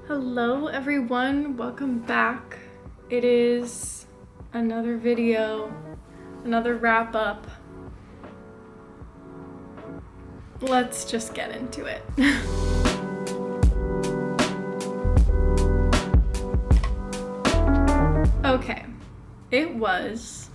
Hello everyone, welcome back. It is another video, another wrap up. Let's just get into it. Okay, it was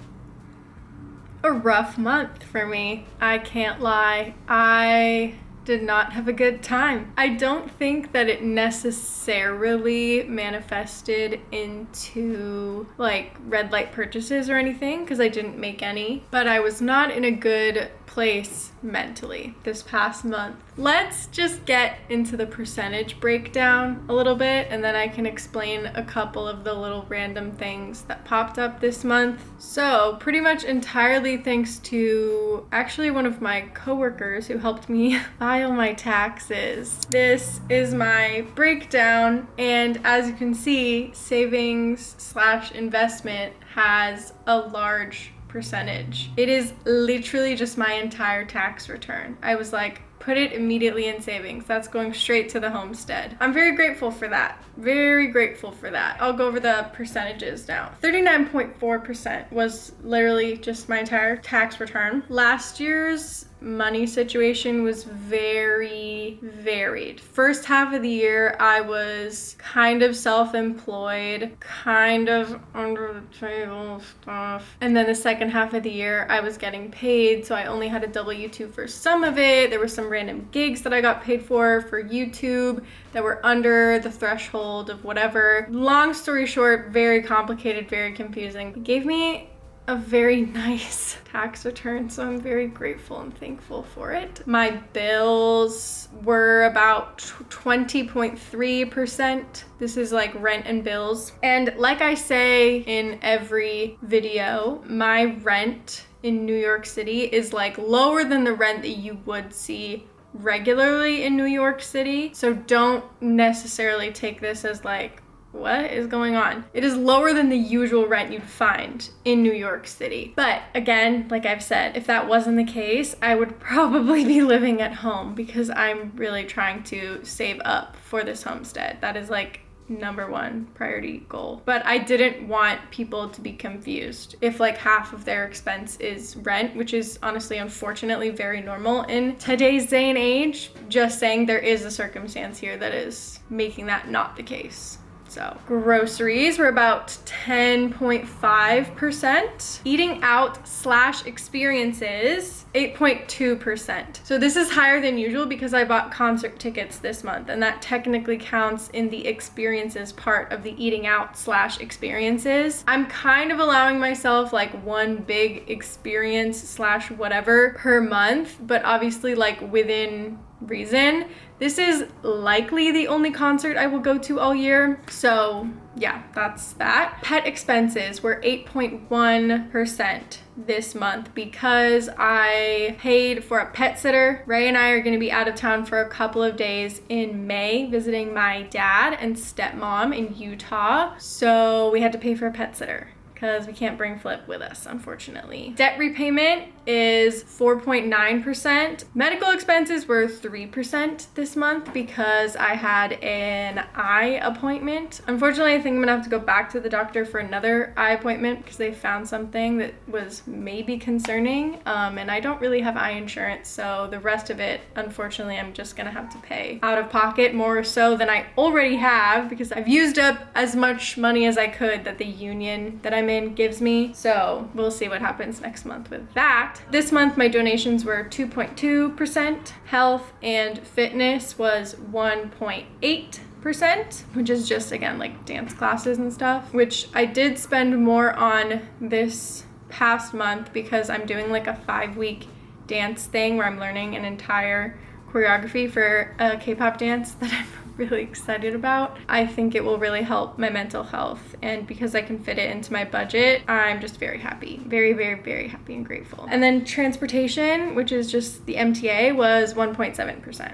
a rough month for me. I can't lie. I did not have a good time. I don't think that it necessarily manifested into like red light purchases or anything because I didn't make any, but I was not in a good place mentally this past month. Let's just get into the percentage breakdown a little bit and then I can explain a couple of the little random things that popped up this month. So pretty much entirely thanks to actually one of my coworkers who helped me file my taxes. This is my breakdown, and as you can see, savings/investment has a large percentage. It is literally just my entire tax return. I was like, put it immediately in savings. That's going straight to the homestead. I'm very grateful for that. Very grateful for that. I'll go over the percentages now. 39.4% was literally just my entire tax return. Last year's money situation was very varied. First half of the year, I was kind of self-employed, kind of under the table stuff. And then the second half of the year, I was getting paid, so I only had a W-2 for some of it. There were some random gigs that I got paid for YouTube that were under the threshold of whatever. Long story short, very complicated, very confusing. It gave me a very nice tax return, so I'm very grateful and thankful for it. My bills were about 20.3%. This is like rent and bills. And like I say in every video, my rent in New York City is like lower than the rent that you would see regularly in New York City. So don't necessarily take this as like, what is going on? It is lower than the usual rent you'd find in New York City. But again, like I've said, if that wasn't the case, I would probably be living at home because I'm really trying to save up for this homestead. That is like number one priority goal. But I didn't want people to be confused if like half of their expense is rent, which is honestly, unfortunately, very normal in today's day and age. Just saying there is a circumstance here that is making that not the case. So groceries were about 10.5%. Eating out/experiences, 8.2%. So this is higher than usual because I bought concert tickets this month, and that technically counts in the experiences part of the eating out/experiences. I'm kind of allowing myself like one big experience/whatever per month, but obviously like within reason. This is likely the only concert I will go to all year. So yeah, that's that. Pet expenses were 8.1% this month because I paid for a pet sitter. Ray and I are going to be out of town for a couple of days in May visiting my dad and stepmom in Utah. So we had to pay for a pet sitter because we can't bring Flip with us, unfortunately. Debt repayment is 4.9%. Medical expenses were 3% this month because I had an eye appointment. Unfortunately, I think I'm gonna have to go back to the doctor for another eye appointment because they found something that was maybe concerning, and I don't really have eye insurance, so the rest of it, unfortunately, I'm just gonna have to pay out of pocket more so than I already have because I've used up as much money as I could that the union that I'm in gives me. So we'll see what happens next month with that. This month, my donations were 2.2%. Health and fitness was 1.8%, which is just, again, like dance classes and stuff, which I did spend more on this past month because I'm doing like a 5-week dance thing where I'm learning an entire choreography for a K-pop dance that I'm really excited about. I think it will really help my mental health, and because I can fit it into my budget, I'm just very happy. Very, very, very happy and grateful. And then transportation, which is just the MTA, was 1.7%.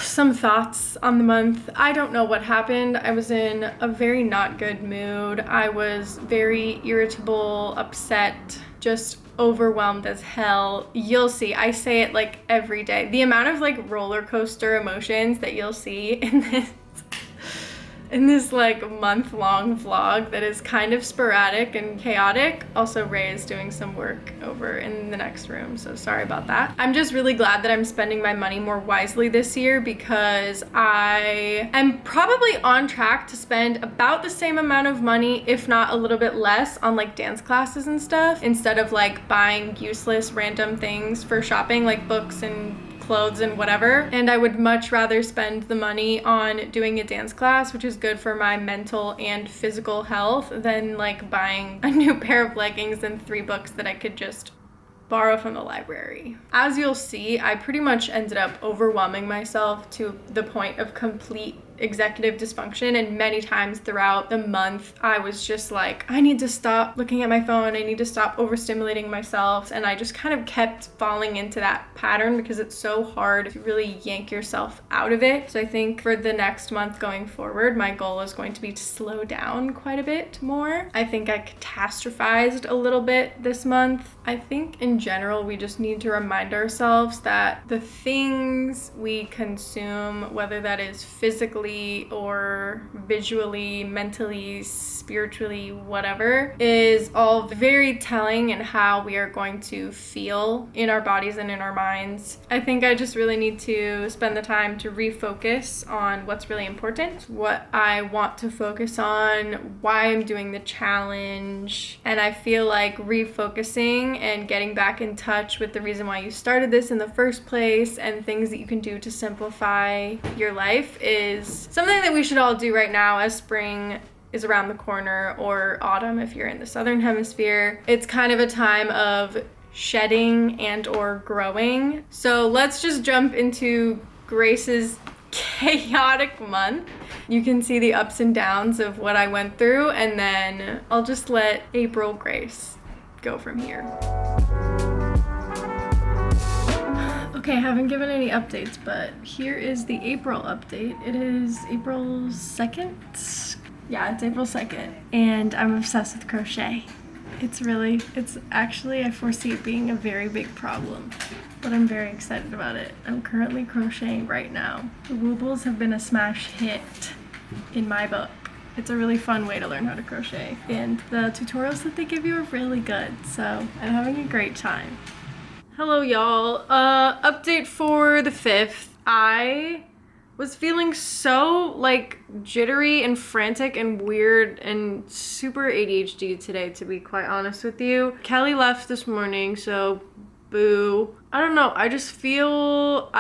Some thoughts on the month. I don't know what happened. I was in a very not good mood. I was very irritable, upset, just overwhelmed as hell. You'll see, I say it like every day. The amount of like roller coaster emotions that you'll see in this like month-long vlog that is kind of sporadic and chaotic. Also, Ray is doing some work over in the next room, so sorry about that. I'm just really glad that I'm spending my money more wisely this year, because I am probably on track to spend about the same amount of money, if not a little bit less, on like dance classes and stuff, instead of like buying useless random things for shopping, like books and clothes and whatever. And I would much rather spend the money on doing a dance class, which is good for my mental and physical health, than like buying a new pair of leggings and 3 books that I could just borrow from the library. As you'll see, I pretty much ended up overwhelming myself to the point of complete executive dysfunction, and many times throughout the month I was just like, I need to stop looking at my phone, I need to stop overstimulating myself, and I just kind of kept falling into that pattern because it's so hard to really yank yourself out of it. So I think for the next month going forward, my goal is going to be to slow down quite a bit more. I think I catastrophized a little bit this month. I think in general we just need to remind ourselves that the things we consume, whether that is physically or visually, mentally, spiritually, whatever, is all very telling in how we are going to feel in our bodies and in our minds. I think I just really need to spend the time to refocus on what's really important, what I want to focus on, why I'm doing the challenge. And I feel like refocusing and getting back in touch with the reason why you started this in the first place and things that you can do to simplify your life is something that we should all do right now, as spring is around the corner, or autumn if you're in the southern hemisphere. It's kind of a time of shedding and or growing. So let's just jump into Grace's chaotic month. You can see the ups and downs of what I went through, and then I'll just let April Grace go from here. Okay, I haven't given any updates, but here is the April update. It is April 2nd? Yeah, it's April 2nd, and I'm obsessed with crochet. It's actually, I foresee it being a very big problem, but I'm very excited about it. I'm currently crocheting right now. The Woobles have been a smash hit in my book. It's a really fun way to learn how to crochet, and the tutorials that they give you are really good, so I'm having a great time. Hello y'all, update for the 5th. I was feeling so like jittery and frantic and weird and super ADHD today, to be quite honest with you. Kelly left this morning, so boo. I don't know, I feel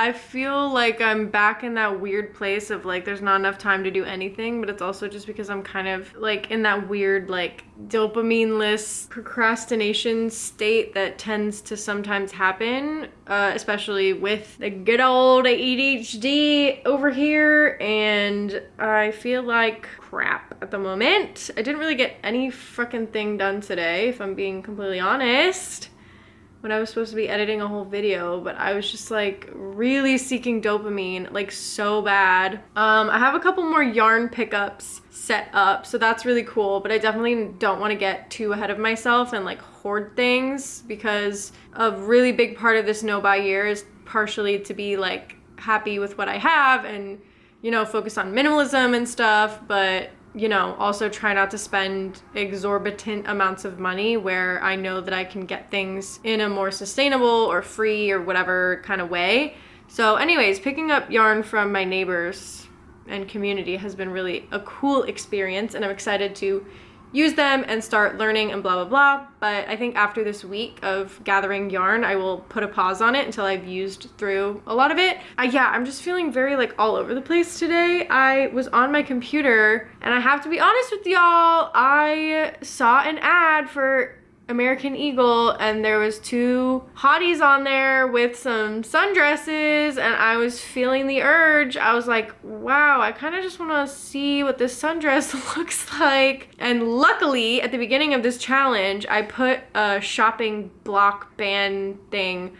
like I'm back in that weird place of like there's not enough time to do anything, but it's also just because I'm kind of like in that weird like dopamine-less procrastination state that tends to sometimes happen, especially with the good old ADHD over here, and I feel like crap at the moment. I didn't really get any freaking thing done today, if I'm being completely honest, when I was supposed to be editing a whole video, but I was just like really seeking dopamine like so bad. I have a couple more yarn pickups set up, so that's really cool, but I definitely don't want to get too ahead of myself and like hoard things, because a really big part of this no buy year is partially to be like happy with what I have and, you know, focus on minimalism and stuff, but you know, also try not to spend exorbitant amounts of money where I know that I can get things in a more sustainable or free or whatever kind of way. So anyways, picking up yarn from my neighbors and community has been really a cool experience, and I'm excited to use them and start learning and blah blah blah. But I think after this week of gathering yarn, I will put a pause on it until I've used through a lot of it. Yeah, I'm just feeling very like all over the place today. I was on my computer, and I have to be honest with y'all, I saw an ad for American Eagle, and there was 2 hotties on there with some sundresses, and I was feeling the urge. I was like, wow, I kind of just want to see what this sundress looks like. And luckily, at the beginning of this challenge, I put a shopping block ban thing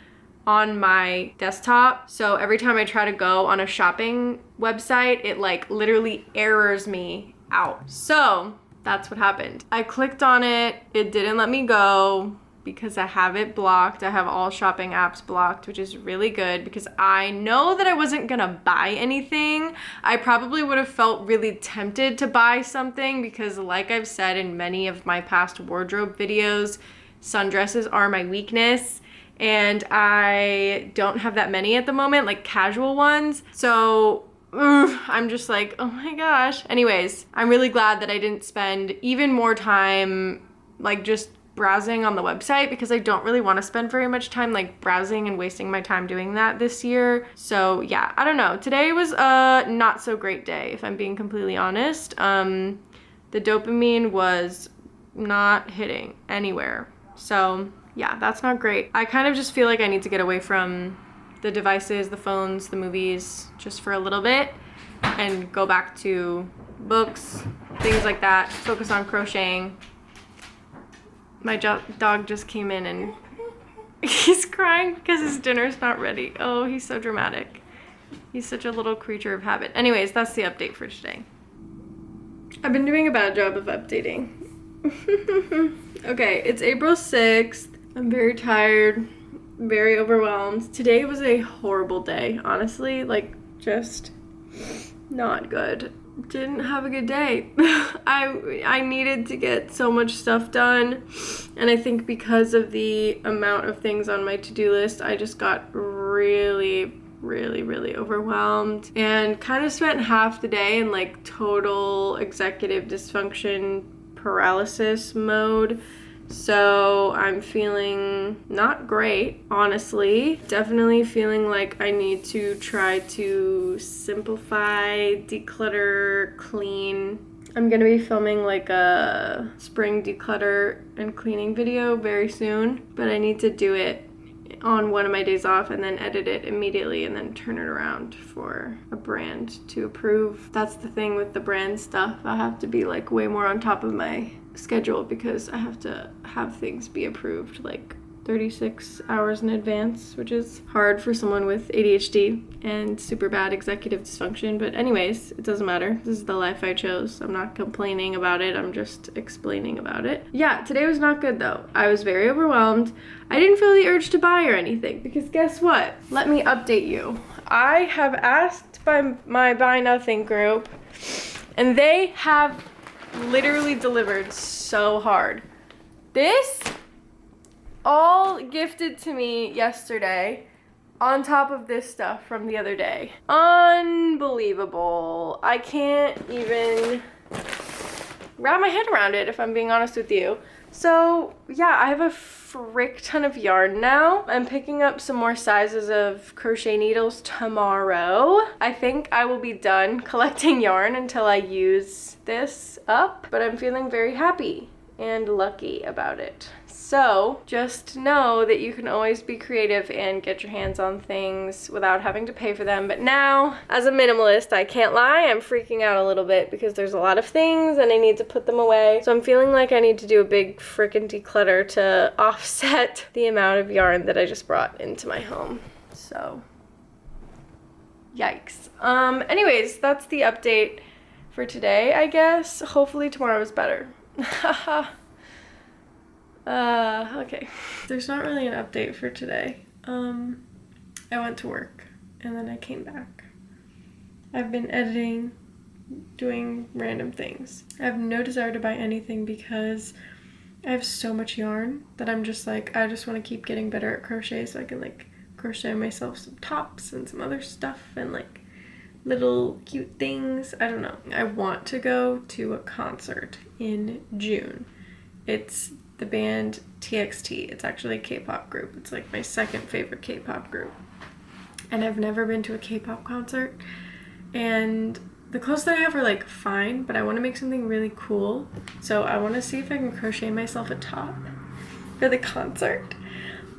on my desktop, so every time I try to go on a shopping website, it like literally errors me out. So that's what happened. I clicked on it, it didn't let me go. because I have it blocked. I have all shopping apps blocked, which is really good because I know that I wasn't gonna buy anything. I probably would have felt really tempted to buy something because, like I've said in many of my past wardrobe videos, sundresses are my weakness. And I don't have that many at the moment, like casual ones. So I'm just like, oh my gosh. Anyways, I'm really glad that I didn't spend even more time like just browsing on the website because I don't really want to spend very much time like browsing and wasting my time doing that this year. So yeah, I don't know. Today was a not so great day, if I'm being completely honest. The dopamine was not hitting anywhere. So yeah, that's not great. I kind of just feel like I need to get away from the devices, the phones, the movies, just for a little bit and go back to books, things like that, focus on crocheting. My dog just came in and he's crying because his dinner's not ready. Oh, he's so dramatic. He's such a little creature of habit. Anyways, that's the update for today. I've been doing a bad job of updating. Okay, it's April 6th. I'm very tired, very overwhelmed. Today was a horrible day, honestly. Like, just not good. Didn't have a good day. I needed to get so much stuff done, and I think because of the amount of things on my to-do list, I just got really overwhelmed and kind of spent half the day in like total executive dysfunction paralysis mode. So I'm feeling not great, honestly. Definitely feeling like I need to try to simplify, declutter, clean. I'm gonna be filming like a spring declutter and cleaning video very soon, but I need to do it on one of my days off and then edit it immediately and then turn it around for a brand to approve. That's the thing with the brand stuff. I have to be like way more on top of my schedule because I have to have things be approved like 36 hours in advance, which is hard for someone with ADHD and super bad executive dysfunction. But anyways, it doesn't matter. This is the life I chose. I'm not complaining about it. I'm just explaining about it. Yeah, today was not good though. I was very overwhelmed. I didn't feel the urge to buy or anything because guess what? Let me update you. I have asked by my Buy Nothing group and they have literally delivered so hard. This all gifted to me yesterday on top of this stuff from the other day. Unbelievable. I can't even wrap my head around it if I'm being honest with you. So yeah, I have a frick ton of yarn now. I'm picking up some more sizes of crochet needles tomorrow. I think I will be done collecting yarn until I use this up, but I'm feeling very happy and lucky about it. So just know that you can always be creative and get your hands on things without having to pay for them. But now, as a minimalist, I can't lie, I'm freaking out a little bit because there's a lot of things and I need to put them away. So I'm feeling like I need to do a big frickin' declutter to offset the amount of yarn that I just brought into my home. So, yikes. Anyways, that's the update for today, I guess. Hopefully tomorrow is better. Haha. Okay. There's not really an update for today. I went to work and then I came back. I've been editing, doing random things. I have no desire to buy anything because I have so much yarn that I'm just like, I just want to keep getting better at crochet so I can like crochet myself some tops and some other stuff and like little cute things. I don't know. I want to go to a concert in June. It's the band TXT. It's actually a K-pop group. It's like my second favorite K-pop group. And I've never been to a K-pop concert. And the clothes that I have are like fine, but I want to make something really cool. So I want to see if I can crochet myself a top for the concert.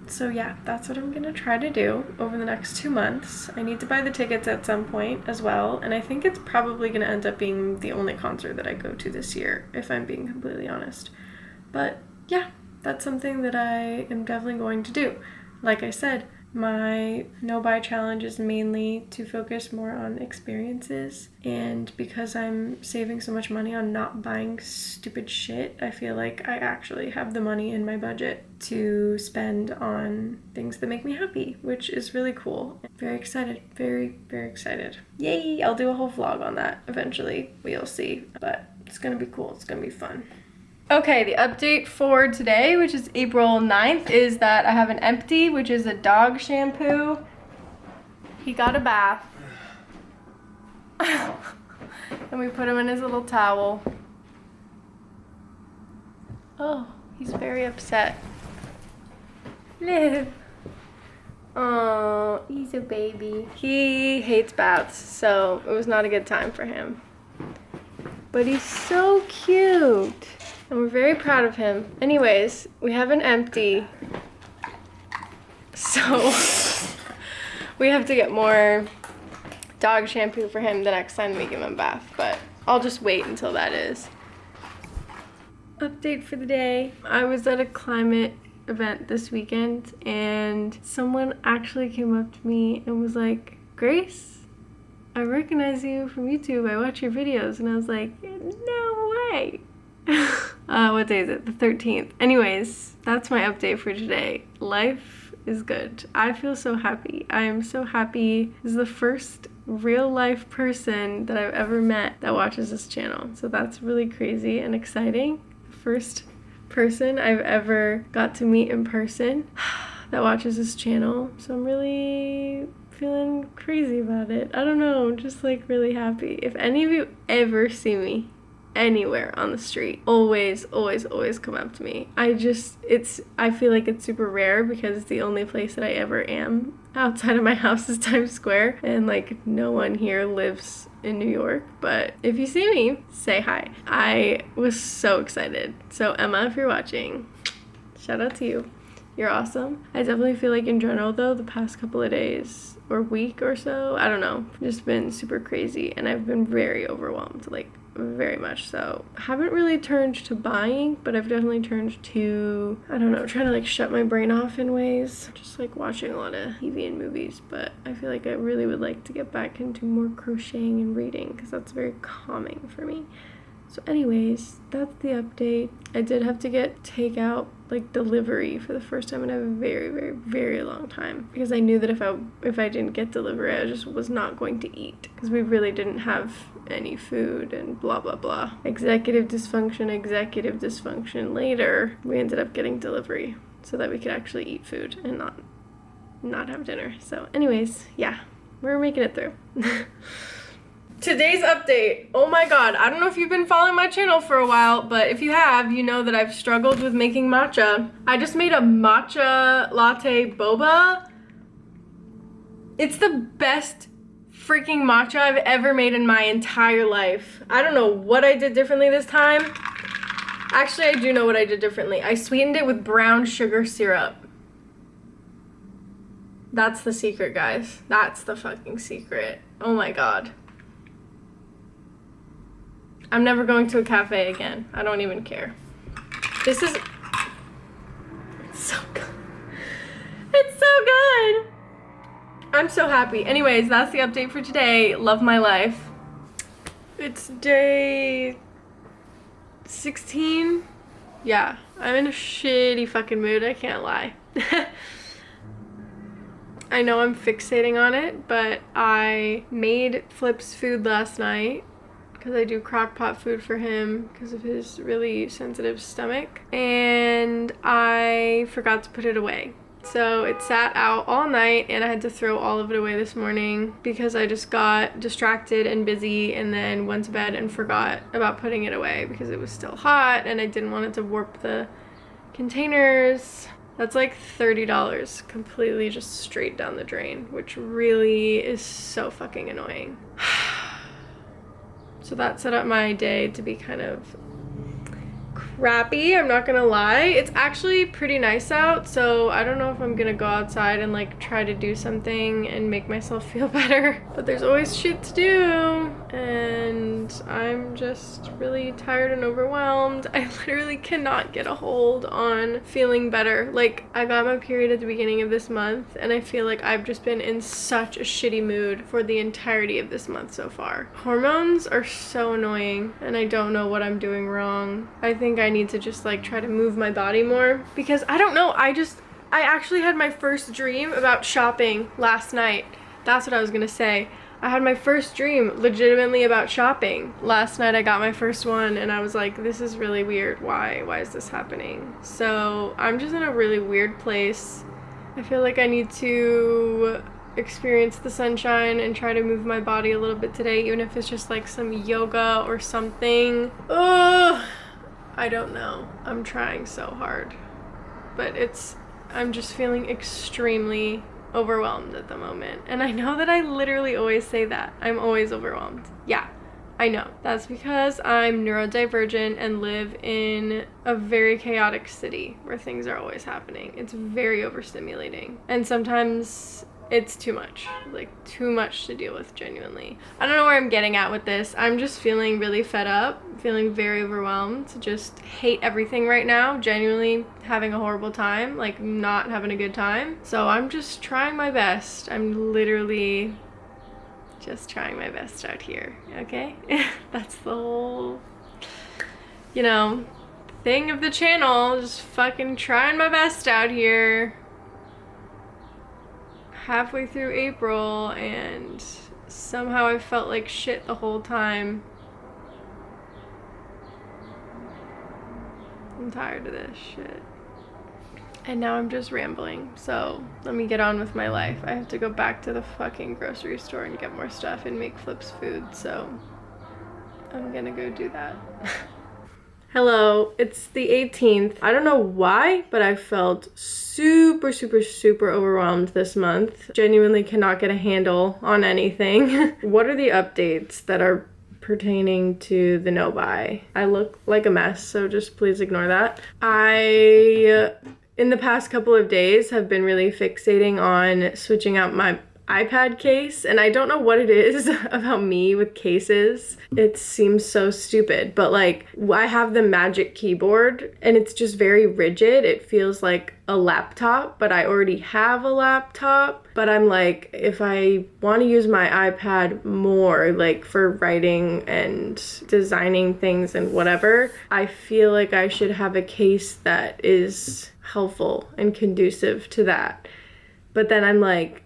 So yeah, that's what I'm gonna try to do over the next 2 months. I need to buy the tickets at some point as well. And I think it's probably gonna end up being the only concert that I go to this year, if I'm being completely honest. But yeah, that's something that I am definitely going to do. Like I said, My no buy challenge is mainly to focus more on experiences, and because I'm saving so much money on not buying stupid shit, I feel like I actually have the money in my budget to spend on things that make me happy, which is really cool. Very excited. Very, very excited. Yay! I'll do a whole vlog on that eventually. We'll see. But it's gonna be cool. It's gonna be fun. Okay, the update for today, which is April 9th, is that I have an empty, which is a dog shampoo. He got a bath. And we put him in his little towel. Oh, he's very upset. Liv. Oh, he's a baby. He hates baths, so it was not a good time for him. But he's so cute. And we're very proud of him. Anyways, we have an empty. So we have to get more dog shampoo for him the next time we give him a bath. But I'll just wait until that is. Update for the day. I was at a climate event this weekend and someone actually came up to me and was like, Grace, I recognize you from YouTube. I watch your videos. And I was like, no way. What day is it? The 13th. Anyways, that's my update for today. Life is good. I feel so happy. I am so happy. This is the first real life person that I've ever met that watches this channel. So that's really crazy and exciting. The first person I've ever got to meet in person that watches this channel. So I'm really feeling crazy about it. I don't know, just like really happy. If any of you ever see me anywhere on the street, always come up to me. I feel like it's super rare because the only place that I ever am outside of my house is Times Square, and like no one here lives in New York. But if you see me, say hi. I was so excited. So Emma, if you're watching, shout out to you. You're awesome. I definitely feel like in general though, the past couple of days or week or so, I don't know, just been super crazy and I've been very overwhelmed, like very much so. I haven't really turned to buying, but I've definitely turned to, I don't know, trying to like shut my brain off in ways. Just like watching a lot of TV and movies, but I feel like I really would like to get back into more crocheting and reading because that's very calming for me. So anyways, that's the update. I did have to get takeout, like delivery, for the first time in a very long time because I knew that if I didn't get delivery, I just was not going to eat because we really didn't have any food and blah blah blah. Executive dysfunction. Later, we ended up getting delivery so that we could actually eat food and not have dinner. So anyways, yeah, we're making it through. Today's update. Oh my god, I don't know if you've been following my channel for a while, but if you have, you know that I've struggled with making matcha. I just made a matcha latte boba. It's the best freaking matcha I've ever made in my entire life. I don't know what I did differently this time. Actually, I do know what I did differently. I sweetened it with brown sugar syrup. That's the secret, guys. That's the fucking secret. Oh my god. I'm never going to a cafe again. I don't even care. This is... It's so good. It's so good. I'm so happy. Anyways, that's the update for today. Love my life. It's day 16. Yeah, I'm in a shitty fucking mood. I can't lie. I know I'm fixating on it, but I made Flip's food last night because I do crock pot food for him because of his really sensitive stomach, and I forgot to put it away. So it sat out all night and I had to throw all of it away this morning because I just got distracted and busy and then went to bed and forgot about putting it away because it was still hot and I didn't want it to warp the containers. That's like $30 completely just straight down the drain, which really is so fucking annoying. So that set up my day to be kind of crappy, I'm not gonna lie. It's actually pretty nice out, so I don't know if I'm gonna go outside and like try to do something and make myself feel better. But there's always shit to do, and I'm just really tired and overwhelmed. I literally cannot get a hold on feeling better. Like, I got my period at the beginning of this month, and I feel like I've just been in such a shitty mood for the entirety of this month so far. Hormones are so annoying, and I don't know what I'm doing wrong. I think I need to just like try to move my body more, because I don't know, I actually had my first dream about shopping last night. That's what I was gonna say. I had my first dream legitimately about shopping. Last night I got my first one, and I was like, this is really weird. Why is this happening? So I'm just in a really weird place. I feel like I need to experience the sunshine and try to move my body a little bit today, even if it's just like some yoga or something. Ugh, I don't know. I'm trying so hard, but I'm just feeling extremely overwhelmed at the moment. And I know that I literally always say that. I'm always overwhelmed. Yeah, I know. That's because I'm neurodivergent and live in a very chaotic city where things are always happening. It's very overstimulating. And sometimes it's too much. Like, too much to deal with, genuinely. I don't know where I'm getting at with this. I'm just feeling really fed up, feeling very overwhelmed, just hate everything right now, genuinely having a horrible time, like not having a good time. So I'm just trying my best. I'm literally just trying my best out here, okay? That's the whole, thing of the channel, just fucking trying my best out here. Halfway through April, and somehow I felt like shit the whole time. I'm tired of this shit. And now I'm just rambling, so let me get on with my life. I have to go back to the fucking grocery store and get more stuff and make Flip's food, so I'm gonna go do that. Hello, it's the 18th. I don't know why, but I felt super overwhelmed this month. Genuinely cannot get a handle on anything. What are the updates that are pertaining to the no buy? I look like a mess, so just please ignore that. In the past couple of days, have been really fixating on switching out my iPad case, and I don't know what it is about me with cases. It seems so stupid, but like, I have the Magic Keyboard and it's just very rigid. It feels like a laptop, but I already have a laptop. But I'm like, if I want to use my iPad more, like for writing and designing things and whatever, I feel like I should have a case that is helpful and conducive to that. But then I'm like,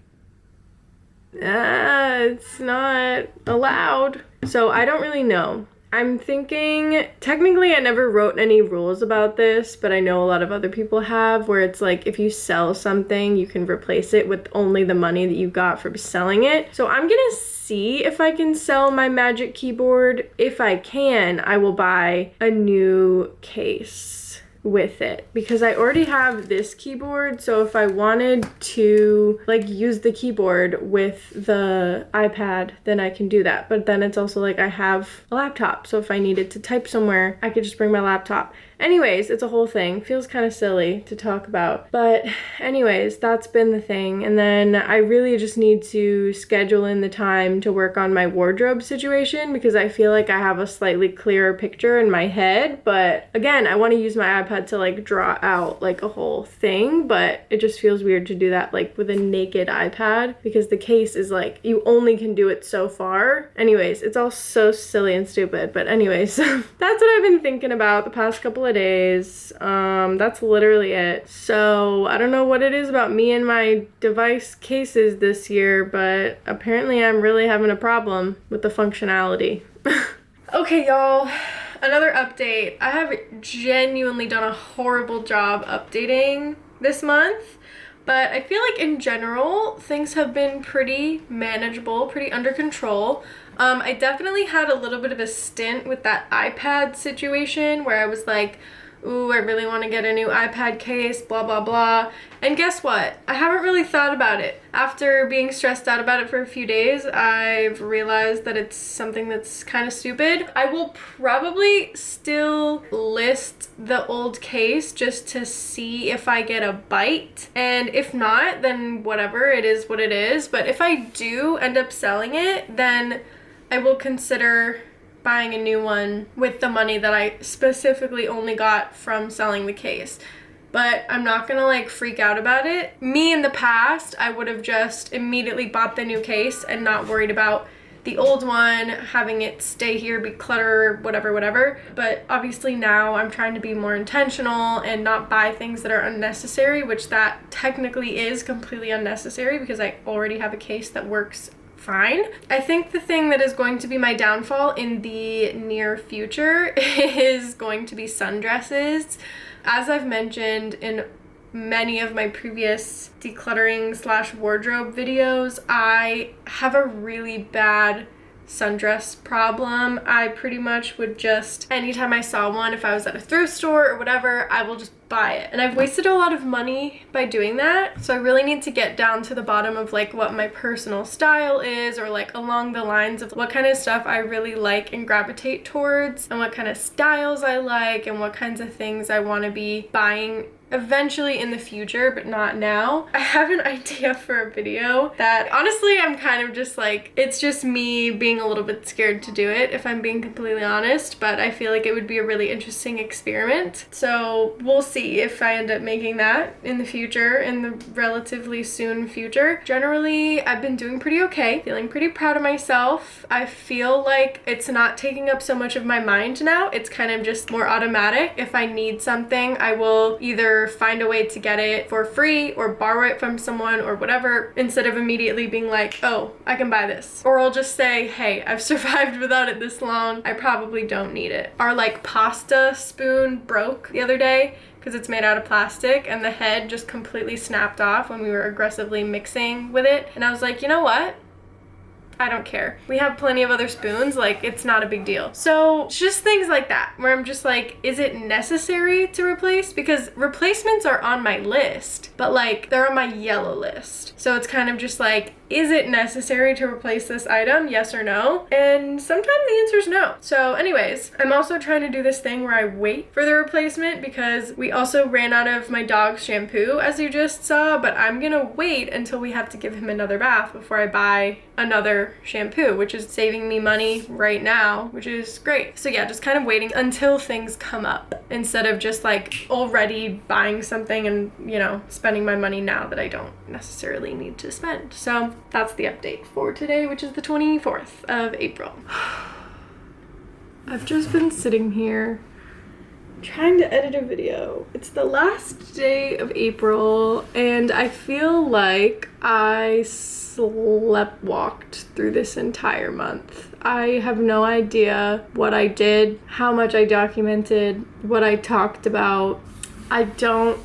it's not allowed. So I don't really know. I'm thinking, technically I never wrote any rules about this, but I know a lot of other people have, where it's like, if you sell something, you can replace it with only the money that you got from selling it. So I'm gonna see if I can sell my Magic Keyboard. If I can, I will buy a new case with it, because I already have this keyboard. So if I wanted to like use the keyboard with the iPad, then I can do that. But then it's also like, I have a laptop, so if I needed to type somewhere, I could just bring my laptop. Anyways, it's a whole thing. Feels kind of silly to talk about, but anyways, that's been the thing. And then I really just need to schedule in the time to work on my wardrobe situation, because I feel like I have a slightly clearer picture in my head. But again, I want to use my iPad to like draw out like a whole thing, but it just feels weird to do that like with a naked iPad, because the case is like, you only can do it so far. Anyways, it's all so silly and stupid, but anyways, that's what I've been thinking about the past couple of days. That's literally it. So I don't know what it is about me and my device cases this year, but apparently I'm really having a problem with the functionality. Okay, y'all. Another update. I have genuinely done a horrible job updating this month, but I feel like in general, things have been pretty manageable, pretty under control. I definitely had a little bit of a stint with that iPad situation where I was like, ooh, I really want to get a new iPad case, blah, blah, blah. And guess what? I haven't really thought about it. After being stressed out about it for a few days, I've realized that it's something that's kind of stupid. I will probably still list the old case just to see if I get a bite. And if not, then whatever, it is what it is. But if I do end up selling it, then I will consider buying a new one with the money that I specifically only got from selling the case. But I'm not gonna like freak out about it. Me in the past, I would have just immediately bought the new case and not worried about the old one, having it stay here, be clutter, whatever. But obviously now I'm trying to be more intentional and not buy things that are unnecessary, which that technically is completely unnecessary because I already have a case that works fine. I think the thing that is going to be my downfall in the near future is going to be sundresses. As I've mentioned in many of my previous decluttering / wardrobe videos, I have a really bad sundress problem. I pretty much would just, anytime I saw one, if I was at a thrift store or whatever, I will just buy it. And I've wasted a lot of money by doing that. So I really need to get down to the bottom of like what my personal style is, or like along the lines of what kind of stuff I really like and gravitate towards, and what kind of styles I like, and what kinds of things I want to be buying eventually in the future, but not now. I have an idea for a video that honestly I'm kind of just like, it's just me being a little bit scared to do it, if I'm being completely honest, but I feel like it would be a really interesting experiment. So we'll see if I end up making that in the future, in the relatively soon future. Generally, I've been doing pretty okay, feeling pretty proud of myself. I feel like it's not taking up so much of my mind now. It's kind of just more automatic. If I need something, I will either find a way to get it for free or borrow it from someone or whatever, instead of immediately being like, oh, I can buy this. Or I'll just say, hey, I've survived without it this long, I probably don't need it. Our like pasta spoon broke the other day because it's made out of plastic, and the head just completely snapped off when we were aggressively mixing with it. And I was like, you know what? I don't care. We have plenty of other spoons, like it's not a big deal. So just things like that where I'm just like, is it necessary to replace? Because replacements are on my list, but like they're on my yellow list. So it's kind of just like, is it necessary to replace this item? Yes or no? And sometimes the answer is no. So anyways, I'm also trying to do this thing where I wait for the replacement because we also ran out of my dog's shampoo, as you just saw, but I'm gonna wait until we have to give him another bath before I buy another shampoo, which is saving me money right now, which is great. So yeah, just kind of waiting until things come up instead of just like already buying something and, you know, spending my money now that I don't necessarily need to spend. So that's the update for today, which is the 24th of April. I've just been sitting here trying to edit a video. It's the last day of April and I feel like I sleptwalked through this entire month. I have no idea what I did, how much I documented, what I talked about. I don't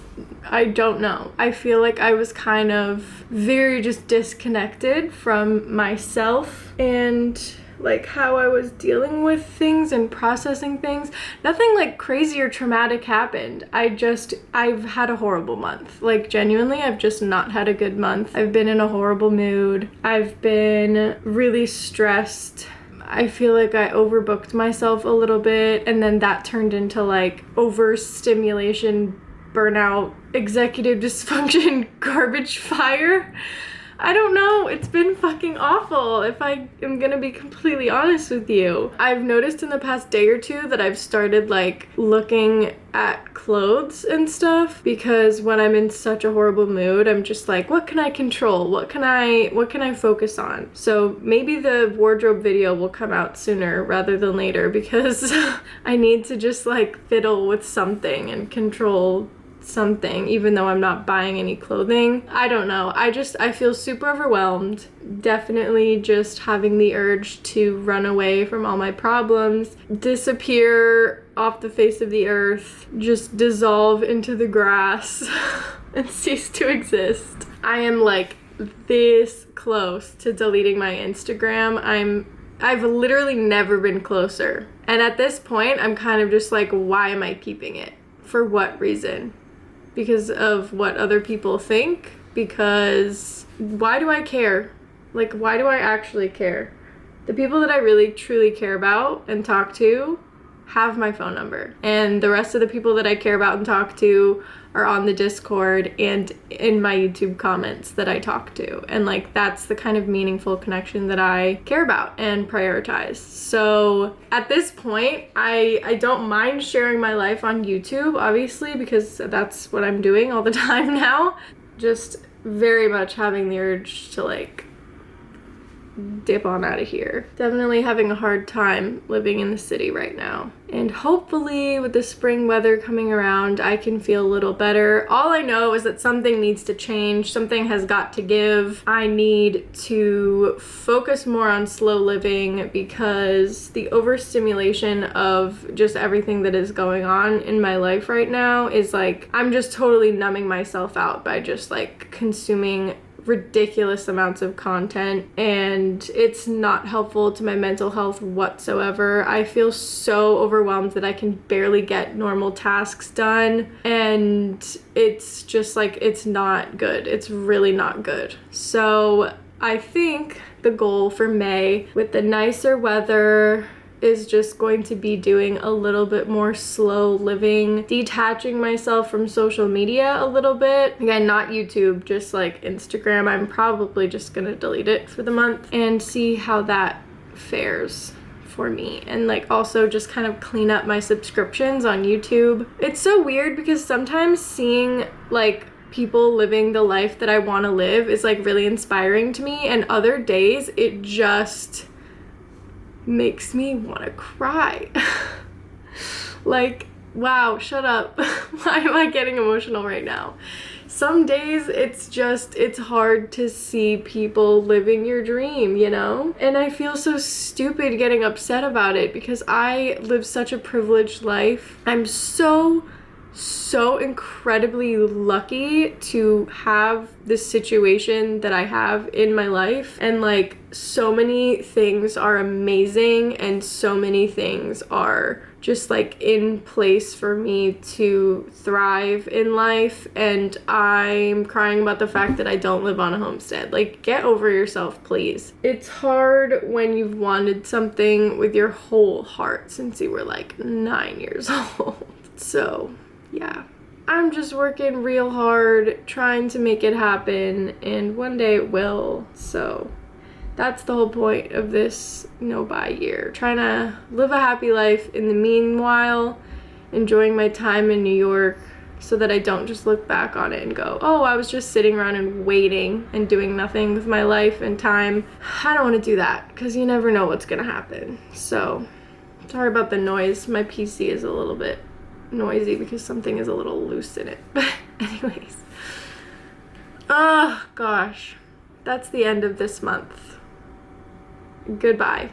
know. I feel like I was kind of very just disconnected from myself and like how I was dealing with things and processing things. Nothing like crazy or traumatic happened. I've had a horrible month. Like genuinely, I've just not had a good month. I've been in a horrible mood. I've been really stressed. I feel like I overbooked myself a little bit, and then that turned into like overstimulation, burnout, executive dysfunction, garbage fire. I don't know, it's been fucking awful if I am gonna be completely honest with you. I've noticed in the past day or two that I've started like looking at clothes and stuff, because when I'm in such a horrible mood, I'm just like, what can I control? What can I focus on? So maybe the wardrobe video will come out sooner rather than later, because I need to just like fiddle with something and control something, even though I'm not buying any clothing. I don't know. I feel super overwhelmed. Definitely just having the urge to run away from all my problems, disappear off the face of the earth, just dissolve into the grass and cease to exist. I am like this close to deleting my Instagram. I've literally never been closer. And at this point, I'm kind of just like, why am I keeping it? For what reason? Because of what other people think? Because why do I care? Like, why do I actually care? The people that I really truly care about and talk to have my phone number. And the rest of the people that I care about and talk to are on the Discord and in my YouTube comments that I talk to. And like, that's the kind of meaningful connection that I care about and prioritize. So at this point, I don't mind sharing my life on YouTube, obviously, because that's what I'm doing all the time now. Just very much having the urge to like dip on out of here. Definitely having a hard time living in the city right now. And hopefully with the spring weather coming around, I can feel a little better. All I know is that something needs to change. Something has got to give. I need to focus more on slow living because the overstimulation of just everything that is going on in my life right now is like, I'm just totally numbing myself out by just like consuming ridiculous amounts of content, and it's not helpful to my mental health whatsoever. I feel so overwhelmed that I can barely get normal tasks done, and it's just like, it's not good. It's really not good. So I think the goal for May, with the nicer weather, is just going to be doing a little bit more slow living, detaching myself from social media a little bit. Again, not YouTube, just like Instagram. I'm probably just gonna delete it for the month and see how that fares for me. And like also just kind of clean up my subscriptions on YouTube. It's so weird because sometimes seeing like people living the life that I want to live is like really inspiring to me, and other days it just makes me want to cry. Like, wow, shut up. Why am I getting emotional right now? Some days it's hard to see people living your dream, you know? And I feel so stupid getting upset about it because I live such a privileged life. I'm so incredibly lucky to have this situation that I have in my life, and like so many things are amazing and so many things are just like in place for me to thrive in life, and I'm crying about the fact that I don't live on a homestead. Like, get over yourself, please. It's hard when you've wanted something with your whole heart since you were like 9 years old. So yeah, I'm just working real hard, trying to make it happen, and one day it will. So that's the whole point of this no-buy year. Trying to live a happy life in the meanwhile, enjoying my time in New York so that I don't just look back on it and go, oh, I was just sitting around and waiting and doing nothing with my life and time. I don't want to do that because you never know what's going to happen. So sorry about the noise. My PC is a little bit noisy because something is a little loose in it. But anyways, oh gosh, that's the end of this month. Goodbye.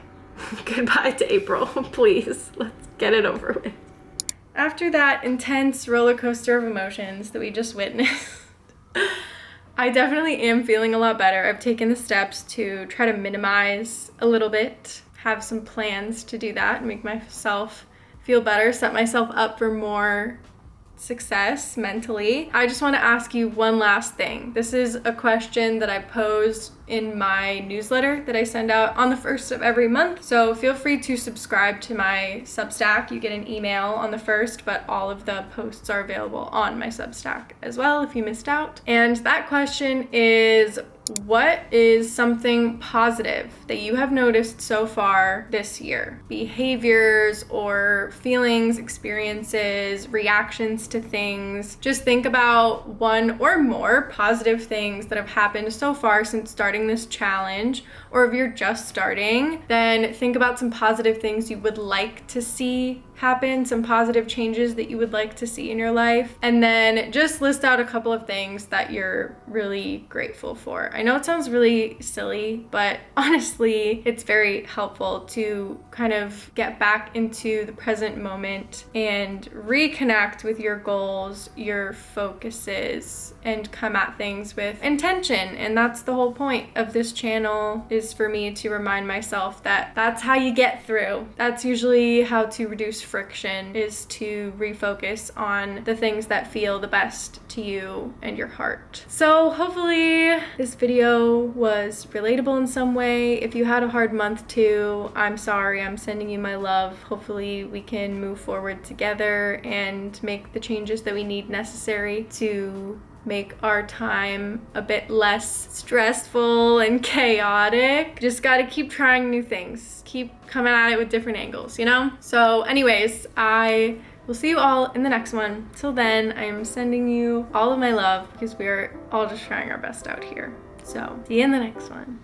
Goodbye to April. Please, let's get it over with. After that intense roller coaster of emotions that we just witnessed, I definitely am feeling a lot better. I've taken the steps to try to minimize a little bit, have some plans to do that, make myself feel better, set myself up for more success mentally. I just want to ask you one last thing. This is a question that I posed in my newsletter that I send out on the 1st of every month. So feel free to subscribe to my Substack. You get an email on the 1st, but all of the posts are available on my Substack as well if you missed out. And that question is, what is something positive that you have noticed so far this year? Behaviors or feelings, experiences, reactions to things. Just think about one or more positive things that have happened so far since starting this challenge, or if you're just starting, then think about some positive things you would like to see happen, some positive changes that you would like to see in your life, and then just list out a couple of things that you're really grateful for. I know it sounds really silly, but honestly, it's very helpful to kind of get back into the present moment and reconnect with your goals, your focuses, and come at things with intention. And that's the whole point of this channel, is for me to remind myself that that's how you get through. That's usually how to reduce friction, is to refocus on the things that feel the best to you and your heart. So hopefully this video video was relatable in some way. If you had a hard month too, I'm sorry. I'm sending you my love. Hopefully we can move forward together and make the changes that we need necessary to make our time a bit less stressful and chaotic. Just gotta keep trying new things. Keep coming at it with different angles, you know? So anyways, I will see you all in the next one. Till then, I am sending you all of my love because we are all just trying our best out here. So see you in the next one.